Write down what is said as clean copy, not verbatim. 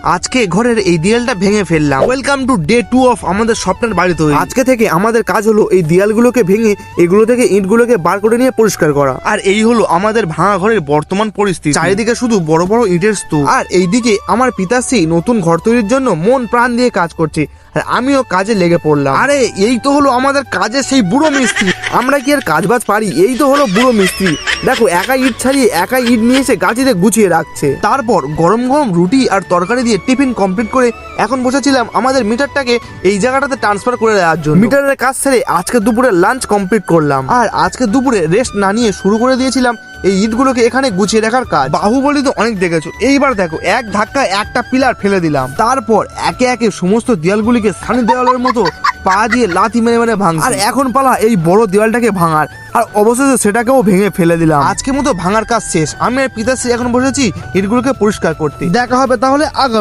আজকে ঘরের এই দেয়ালটা ভেঙে ফেললাম। ওয়েলকাম টু ডে 2 অফ আমাদের স্বপ্নের বাড়ি তৈরি। আজকে থেকে আমাদের কাজ হলো এই দেয়ালগুলোকে ভেঙে এগুলো থেকে ইটগুলোকে বার করে নিয়ে পরিষ্কার করা। আর এই হলো আমাদের ভাঙা ঘরের বর্তমান পরিস্থিতি। চারিদিকে শুধু বড় বড় ইটের স্তূপ। আর এইদিকে আমার পিতাশ্রী নতুন ঘর তৈরির জন্য মন প্রাণ দিয়ে কাজ করছে, আর আমিও কাজে লেগে পড়লাম। আরে এই তো হলো আমাদের কাজের সেই বুড়ো মিস্ত্রি। আমরা কি আর কাজ বাজ পারি? এই তো হলো বুড়ো মিস্ত্রি। দেখো একা ইট ছাড়িয়ে একা ইট নিয়ে এসে গাছিতে গুছিয়ে রাখছে। তারপর গরম গরম রুটি আর তরকারি দিয়ে টিফিন কমপ্লিট করে এখন বসেছিলাম আমাদের মিটারটাকে এই জায়গাটাতে ট্রান্সফার করে দেওয়ার জন্য। মিটারের কাজ সেরে আজকে দুপুরে লাঞ্চ কমপ্লিট করলাম, আর আজকে দুপুরে রেস্ট না নিয়ে শুরু করে দিয়েছিলাম এই ইটগুলোকে এখানে গুছিয়ে রাখার কাজ। বাহুবলী তো অনেক দেখেছো, এইবার দেখো এক ধাক্কায় একটা পিলার ফেলে দিলাম। তারপর একে একে সমস্ত দেয়ালগুলিকে সানি দেওয়ালের মতো পা দিয়ে লাথি মেরে মেরে ভাঙছি। আর এখন পালা এই বড় দেওয়ালটাকে ভাঙার, আর অবশেষে সেটাকেও ভেঙে ফেলে দিলাম। আজকের মতো ভাঙার কাজ শেষ। আমি আর পিতাশ্রী এখন বসেছি ইটগুলোকে পরিষ্কার করতে। দেখা হবে তাহলে আগামী